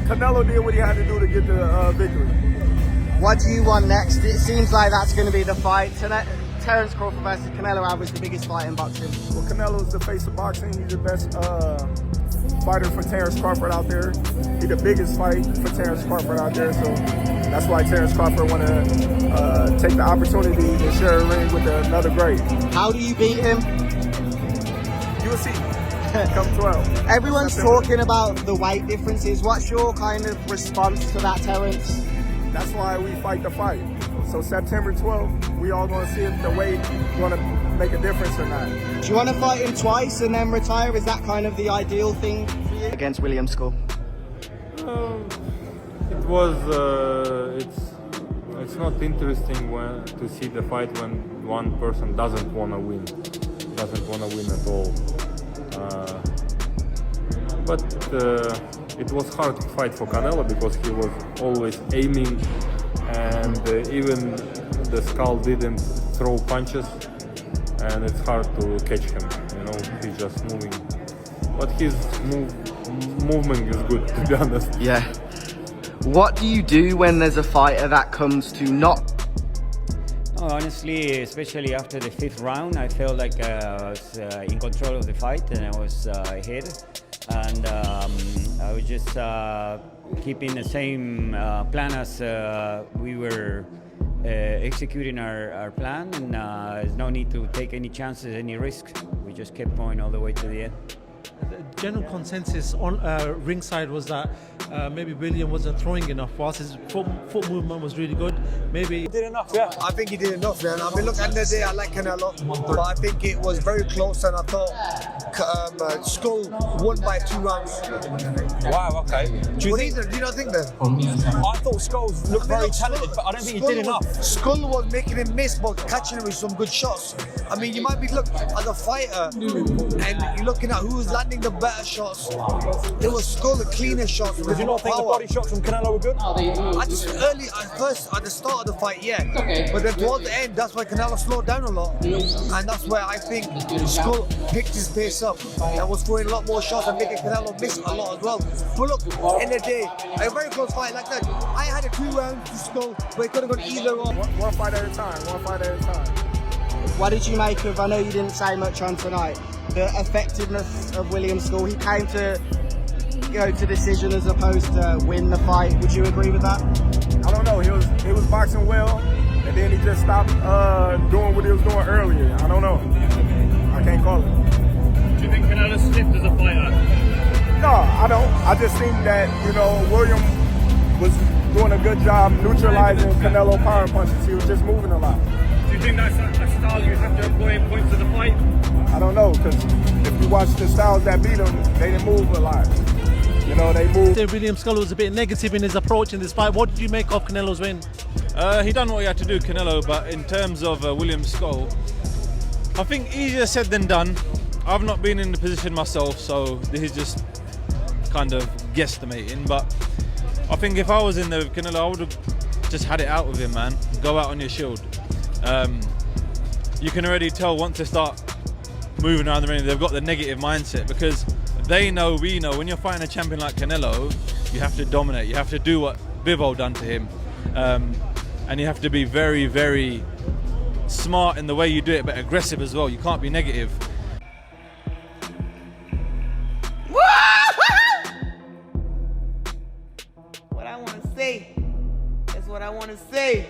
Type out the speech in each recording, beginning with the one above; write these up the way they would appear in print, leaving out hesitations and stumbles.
Canelo did what he had to do to get the victory. What do you want next? It seems like that's going to be the fight. Terence Crawford versus Canelo was the biggest fight in boxing. Well, Canelo's the face of boxing. He's the best fighter for Terence Crawford out there. He's the biggest fight for Terence Crawford out there. So that's why Terence Crawford want to take the opportunity to share a ring with another great. How do you beat him? You'll see. Come 12. Everyone's talking about the weight differences. What's your kind of response to that, Terence? That's why we fight the fight. So September 12th, we all going to see if the weight going to make a difference or not. Do you want to fight him twice and then retire? Is that kind of the ideal thing for you? Against William Skull? It was. It's not interesting to see the fight when one person doesn't want to win, at all. But it was hard to fight for Canelo because he was always aiming, and even the Skull didn't throw punches, and it's hard to catch him. You know, he's just moving, but his movement is good, to be honest. Yeah. What do you do when there's a fighter that comes to not? No, honestly, especially after the 5th round, I felt like I was in control of the fight and I was ahead. And I was just keeping the same plan as we were executing our plan, and there's no need to take any chances, any risks. We just kept going all the way to the end. The general consensus on ringside was that maybe William wasn't throwing enough. Whilst his foot movement was really good, maybe he did enough. Yeah, I think he did enough. Man, I mean, look, at the end of the day, I like Canelo, but I think it was very close, and I thought Skull won by 2 rounds. Wow. Okay. Do you not think that? I thought Skull looked very talented, but I don't think he did enough. Skull was making him miss, but catching him with some good shots. I mean, you might be look as a fighter, and you're looking at who's landing the better shots. It was Skull the cleaner shots. Did you not think the body shots from Canelo were good? I just at the start of the fight, yeah. But then towards the end, that's why Canelo slowed down a lot, and that's where I think Skull picked his pace up and was throwing a lot more shots and making Canelo miss a lot as well. But look, in the day, a very close fight like that. I had a 2 rounds to Skull, but it could have gone either way. One fight at a time. One fight at a time. What did you make of, I know you didn't say much on tonight, the effectiveness of William Skull? He came to go to decision as opposed to win the fight. Would you agree with that? I don't know. He was boxing well, and then he just stopped doing what he was doing earlier. I don't know. I can't call it. Do you think Canelo's stiff as a fighter? No, I don't. I just think that, William was doing a good job neutralizing Canelo power punches. He was just moving a lot. Do you think that's a style you have to employ in points of the fight? I don't know, because if you watch the styles that beat him, they didn't move a lot. They moved. William Skull was a bit negative in his approach in this fight. What did you make of Canelo's win? He done what he had to do, Canelo, but in terms of William Skull, I think easier said than done. I've not been in the position myself, so this is just kind of guesstimating, but I think if I was in the Canelo, I would have just had it out with him, man. Go out on your shield. You can already tell once they start moving around the ring, they've got the negative mindset, because we know, when you're fighting a champion like Canelo, you have to dominate. You have to do what Bivol done to him. And you have to be very, very smart in the way you do it, but aggressive as well. You can't be negative. What I want to say is what I want to say.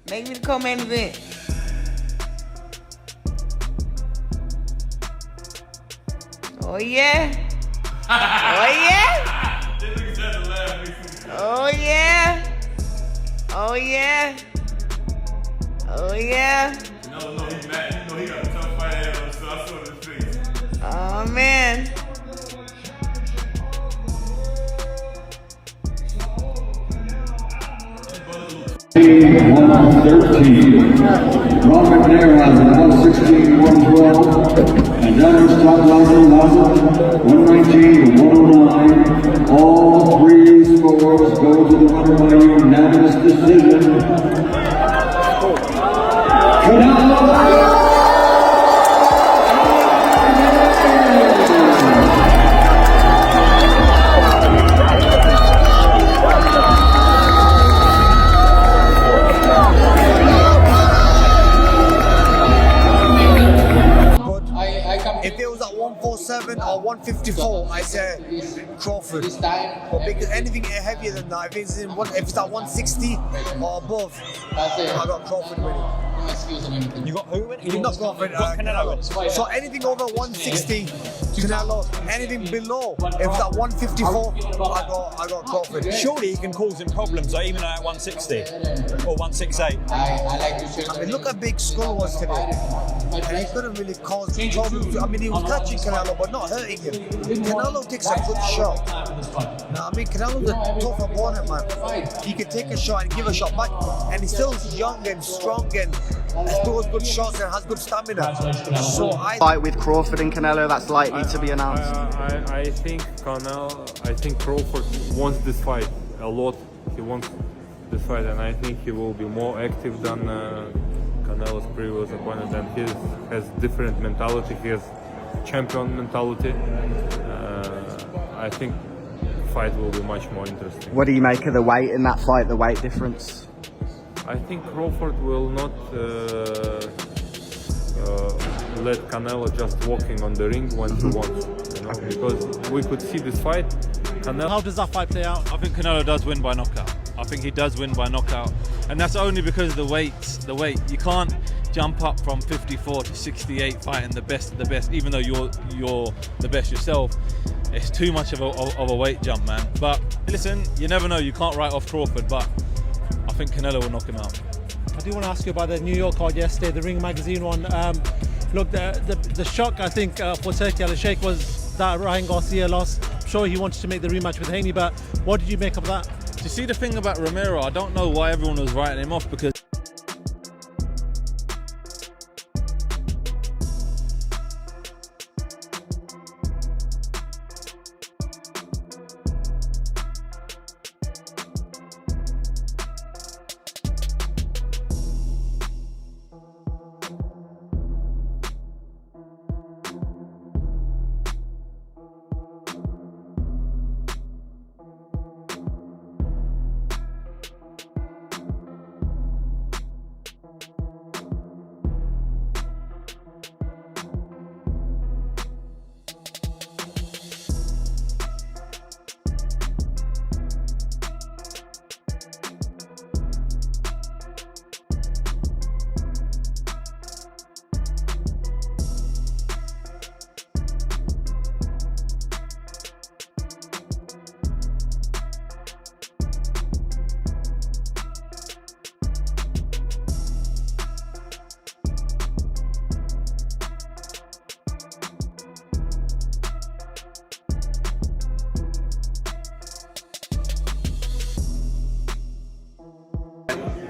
Make me the co-main event. Oh yeah. Oh yeah. Oh yeah. Oh yeah. Oh yeah. No, he's mad. He got a tough fight ahead of him, so I saw his face. Oh man. Ron McNair has a 116-112, and Dennis top riser 119-109. All 3 scores go to the winner by unanimous decision. Canelo! 157 or 154, I say Crawford. But because anything heavier than that, if it's at 160 or above, I got Crawford winning. You got who winning? You not Crawford, Canelo. So anything over 160, Canelo. Anything below, if it's at 154, I got Crawford. Surely he can cause him problems, like even at 160 or 168. I mean, look how big Skull was today. And he couldn't really cause problems. I mean, he was catching Canelo, but not hurting him. Canelo takes a good shot. Now, I mean, Canelo's a tough opponent, man. He can take a shot and give a shot back. And he's still young and strong and throws good shots and has good stamina. So Fight with Crawford and Canelo, that's likely to be announced. I think Crawford wants this fight a lot. He wants this fight, and I think he will be more active than Canelo's previous opponent, and he has different mentality. He has champion mentality. I think the fight will be much more interesting. What do you make of the weight in that fight, the weight difference? I think Crawford will not let Canelo just walking on the ring when he wants, you know, because we could see this fight. Canelo. How does that fight play out? I think Canelo does win by knockout. I think he does win by knockout, and that's only because of the weight. You can't jump up from 54 to 68 fighting the best of the best, even though you're the best yourself. It's too much of a weight jump, man. But listen, you never know. You can't write off Crawford, but I think Canelo will knock him out. I do want to ask you about the New York card yesterday, the Ring Magazine one. Look, the shock I think for Turkey Al-Sheikh was that Ryan Garcia lost. I'm sure he wanted to make the rematch with Haney, but what did you make of that? To see the thing about Romero, I don't know why everyone was writing him off, because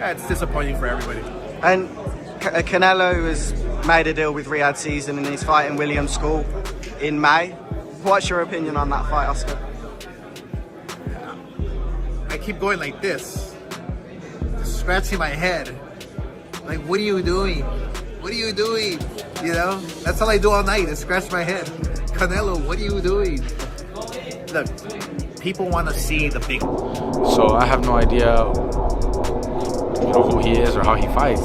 Yeah, it's disappointing for everybody. And Canelo has made a deal with Riyadh Season and he's fighting William School in May. What's your opinion on that fight, Oscar? I keep going like this, scratching my head. Like, what are you doing? What are you doing? You know, that's all I do all night is scratch my head. Canelo, what are you doing? Look, people want to see the big. So I have no idea, you know, who he is or how he fights.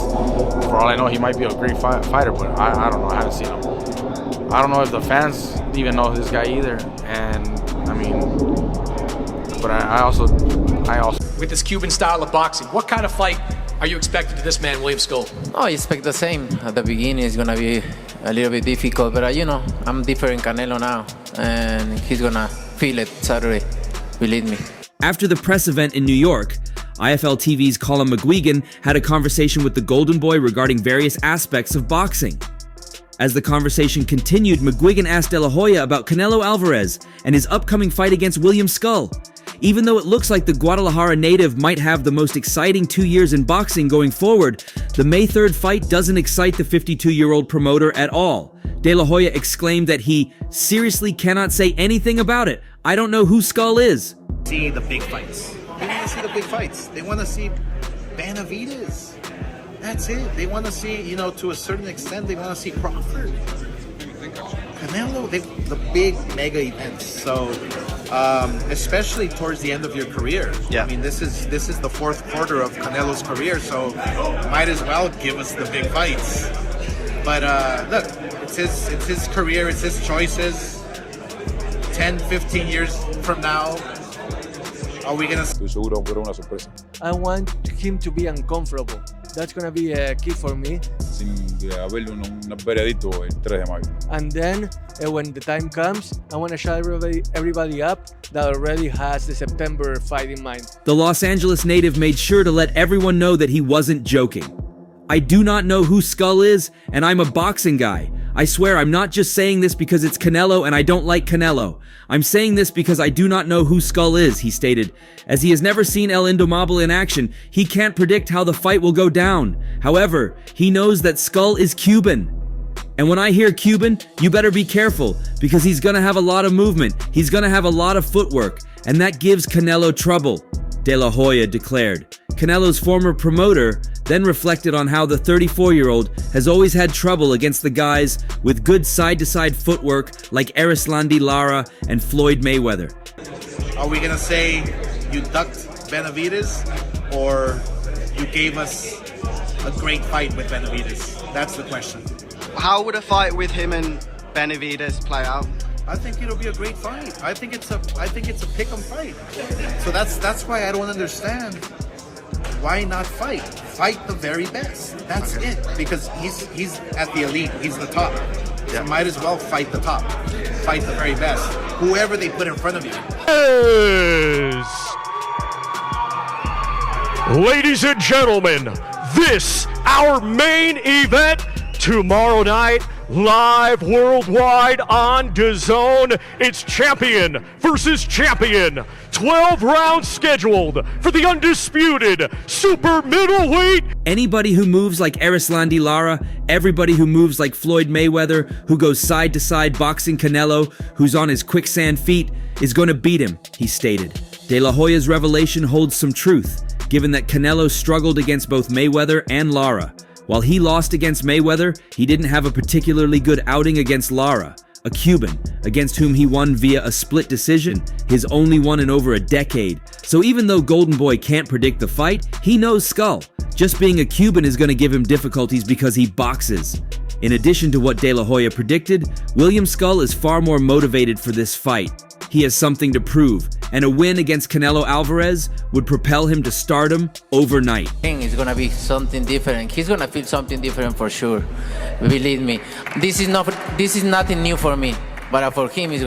For all I know, he might be a great fighter, but I don't know. I haven't seen him. I don't know if the fans even know this guy either. And I mean, but I also. With this Cuban style of boxing, what kind of fight are you expecting to this man, William Skull? Oh, I expect the same. At the beginning, it's gonna be a little bit difficult, but you know, I'm different Canelo now, and he's gonna feel it Saturday. Believe me. After the press event in New York, IFL TV's Colin McGuigan had a conversation with the Golden Boy regarding various aspects of boxing. As the conversation continued, McGuigan asked De La Hoya about Canelo Alvarez and his upcoming fight against William Skull. Even though it looks like the Guadalajara native might have the most exciting 2 years in boxing going forward, the May 3rd fight doesn't excite the 52-year-old promoter at all. De La Hoya exclaimed that he seriously cannot say anything about it. I don't know who Skull is. See the big fights. They want to see the big fights. They want to see Benavidez. That's it. They want to see, you know, to a certain extent, they want to see Crawford. Canelo, the big mega events. So, especially towards the end of your career. Yeah. I mean, this is the fourth quarter of Canelo's career, so might as well give us the big fights. But look, it's his career, it's his choices. 10, 15 years from now, are we gonna? Estoy seguro que una sorpresa. I want him to be uncomfortable. That's gonna be a key for me. Sin haberle un veredicto el 3 de mayo. And then, when the time comes, I want to shut everybody up that already has the September fight in mind. The Los Angeles native made sure to let everyone know that he wasn't joking. I do not know who Skull is, and I'm a boxing guy. I swear I'm not just saying this because it's Canelo and I don't like Canelo. I'm saying this because I do not know who Skull is, he stated. As he has never seen El Indomable in action, he can't predict how the fight will go down. However, he knows that Skull is Cuban. And when I hear Cuban, you better be careful, because he's gonna have a lot of movement, he's gonna have a lot of footwork, and that gives Canelo trouble, De La Hoya declared. Canelo's former promoter then reflected on how the 34-year-old has always had trouble against the guys with good side-to-side footwork like Erislandy Lara and Floyd Mayweather. Are we gonna say you ducked Benavidez, or you gave us a great fight with Benavidez? That's the question. How would a fight with him and Benavidez play out? I think it'll be a great fight. I think it's a pick'em fight. So that's why I don't understand. Why not fight? Fight the very best. That's it. Because he's at the elite. He's the top. So might as well fight the top. Fight the very best. Whoever they put in front of you. Ladies and gentlemen, this our main event tomorrow night, live worldwide on DAZN. It's champion versus champion. 12 rounds scheduled for the undisputed super middleweight. Anybody who moves like Erislandy Lara, everybody who moves like Floyd Mayweather, who goes side to side boxing Canelo, who's on his quicksand feet, is going to beat him, he stated. De La Hoya's revelation holds some truth, given that Canelo struggled against both Mayweather and Lara. While he lost against Mayweather, he didn't have a particularly good outing against Lara, a Cuban, against whom he won via a split decision, his only one in over a decade. So even though Golden Boy can't predict the fight, he knows Skull. Just being a Cuban is going to give him difficulties because he boxes. In addition to what De La Hoya predicted, William Skull is far more motivated for this fight. He has something to prove, and a win against Canelo Alvarez would propel him to stardom overnight. It's gonna be something different. He's gonna feel something different for sure. Believe me, this is nothing new for me, but for him, it's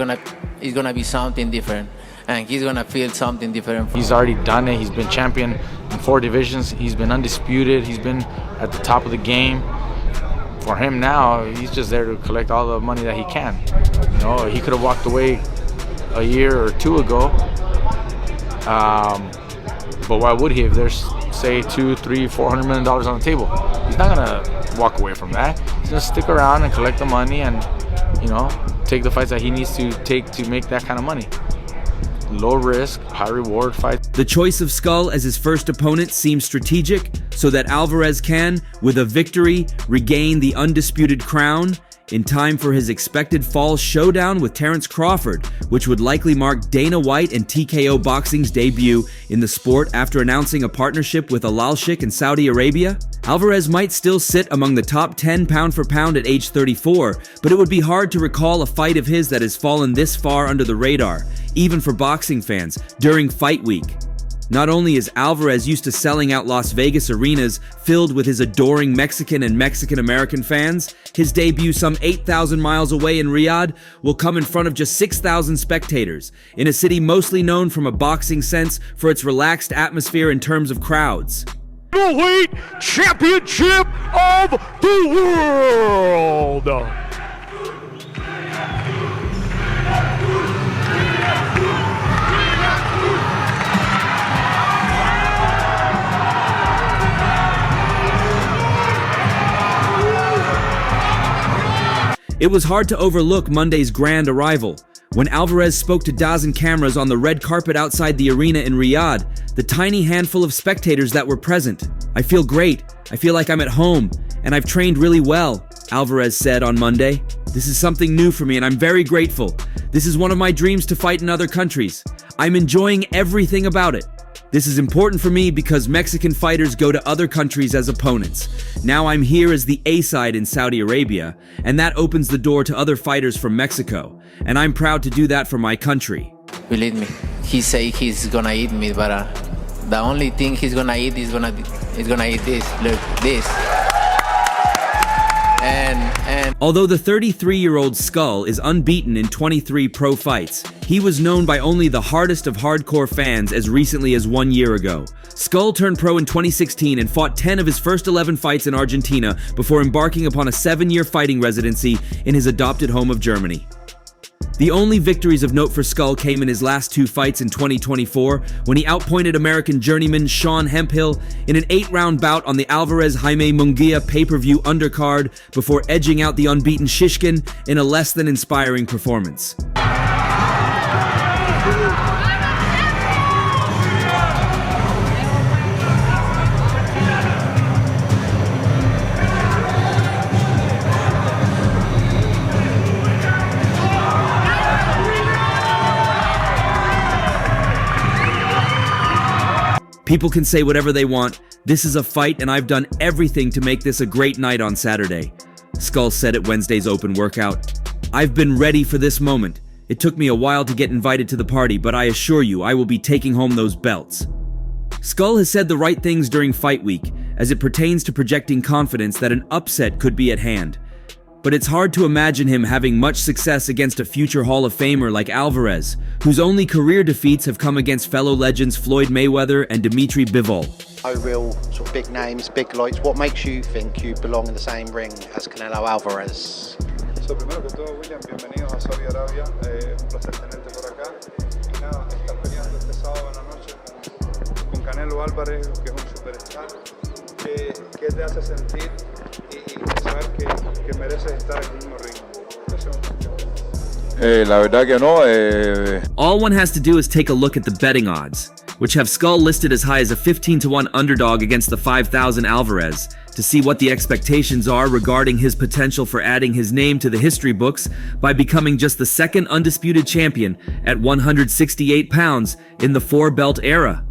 gonna be something different, and he's gonna feel something different. He's already done it. He's been champion in 4 divisions. He's been undisputed. He's been at the top of the game. For him now, he's just there to collect all the money that he can. You know, he could have walked away a year or 2 ago, but why would he if there's, say, $200, $300, $400 million on the table? He's not gonna walk away from that. He's gonna stick around and collect the money and, you know, take the fights that he needs to take to make that kind of money. Low risk, high reward fight. The choice of Skull as his first opponent seems strategic, so that Alvarez can, with a victory, regain the undisputed crown in time for his expected fall showdown with Terence Crawford, which would likely mark Dana White and TKO Boxing's debut in the sport after announcing a partnership with Al Sheikh in Saudi Arabia. Alvarez might still sit among the top 10 pound for pound at age 34, but it would be hard to recall a fight of his that has fallen this far under the radar, even for boxing fans, during fight week. Not only is Alvarez used to selling out Las Vegas arenas filled with his adoring Mexican and Mexican-American fans, his debut some 8,000 miles away in Riyadh will come in front of just 6,000 spectators, in a city mostly known from a boxing sense for its relaxed atmosphere in terms of crowds. Middleweight championship of the world. It was hard to overlook Monday's grand arrival. When Alvarez spoke to DAZN cameras on the red carpet outside the arena in Riyadh, the tiny handful of spectators that were present. "I feel great. I feel like I'm at home, and I've trained really well," Alvarez said on Monday. "This is something new for me, and I'm very grateful. This is one of my dreams to fight in other countries. I'm enjoying everything about it." This is important for me because Mexican fighters go to other countries as opponents. Now I'm here as the A-side in Saudi Arabia, and that opens the door to other fighters from Mexico, and I'm proud to do that for my country. Believe me, he say he's gonna eat me, but the only thing he's gonna eat is gonna eat this. Look, this. And although the 33-year-old Skull is unbeaten in 23 pro fights, he was known by only the hardest of hardcore fans as recently as 1 year ago. Skull turned pro in 2016 and fought 10 of his first 11 fights in Argentina before embarking upon a 7-year fighting residency in his adopted home of Germany. The only victories of note for Skull came in his last 2 fights in 2024 when he outpointed American journeyman Sean Hemphill in an 8-round bout on the Alvarez-Jaime Munguia pay-per-view undercard before edging out the unbeaten Shishkin in a less than inspiring performance. People can say whatever they want. This is a fight, and I've done everything to make this a great night on Saturday, Skull said at Wednesday's open workout. I've been ready for this moment. It took me a while to get invited to the party, but I assure you, I will be taking home those belts. Skull has said the right things during fight week, as it pertains to projecting confidence that an upset could be at hand. But it's hard to imagine him having much success against a future Hall of Famer like Alvarez, whose only career defeats have come against fellow legends Floyd Mayweather and Dimitri Bivol. No real sort of big names, big lights. What makes you think you belong in the same ring as Canelo Alvarez? So, primero que todo, William, bienvenidos a Saudi Arabia. Un placer tenerte por acá. Y nada, estar peleando este sábado en la noche con Canelo Álvarez, que es un superstar. ¿Qué te hace sentir y saber que mereces estar en el mismo ring? La verdad que no. All one has to do is take a look at the betting odds, which have Skull listed as high as a 15-1 underdog against the 5,000 Alvarez, to see what the expectations are regarding his potential for adding his name to the history books by becoming just the second undisputed champion at 168 pounds in the 4-belt era.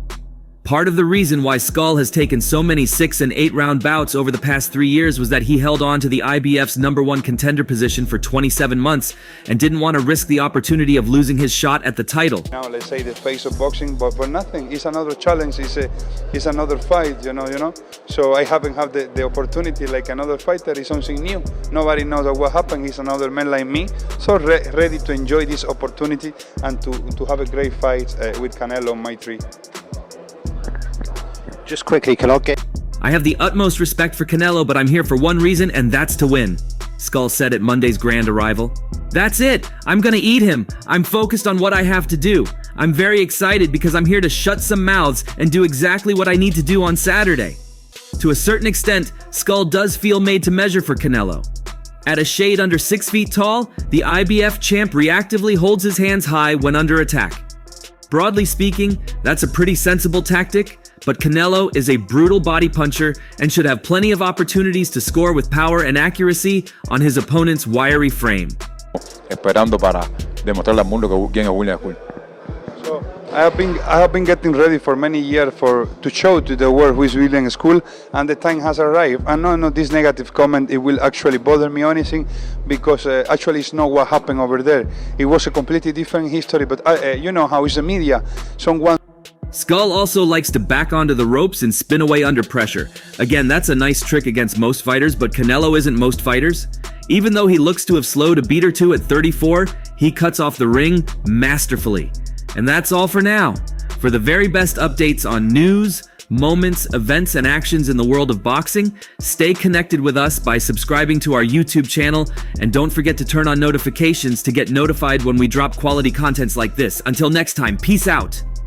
Part of the reason why Skull has taken so many 6- and 8-round bouts over the past 3 years was that he held on to the IBF's #1 contender position for 27 months and didn't want to risk the opportunity of losing his shot at the title. Now let's say the face of boxing, but for nothing. It's another challenge. It's another fight. You know. So I haven't had the opportunity like another fighter. It's something new. Nobody knows what happened. He's another man like me. So ready to enjoy this opportunity and to have a great fight with Canelo on my tree. Just quickly, can I get... I have the utmost respect for Canelo, but I'm here for one reason, and that's to win, Skull said at Monday's grand arrival. That's it! I'm gonna eat him! I'm focused on what I have to do. I'm very excited because I'm here to shut some mouths and do exactly what I need to do on Saturday. To a certain extent, Skull does feel made to measure for Canelo. At a shade under 6 feet tall, the IBF champ reactively holds his hands high when under attack. Broadly speaking, that's a pretty sensible tactic, but Canelo is a brutal body puncher and should have plenty of opportunities to score with power and accuracy on his opponent's wiry frame. Esperando para demostrarle al mundo quién es William Skull. So I have been getting ready for many years to show to the world who is William Skull, and the time has arrived. And no, this negative comment, it will actually bother me or anything, because actually it's not what happened over there. It was a completely different history, but you know how is the media. Skull also likes to back onto the ropes and spin away under pressure. Again, that's a nice trick against most fighters, but Canelo isn't most fighters. Even though he looks to have slowed a beat or two at 34, he cuts off the ring masterfully. And that's all for now. For the very best updates on news, moments, events, and actions in the world of boxing, stay connected with us by subscribing to our YouTube channel, and don't forget to turn on notifications to get notified when we drop quality contents like this. Until next time, peace out.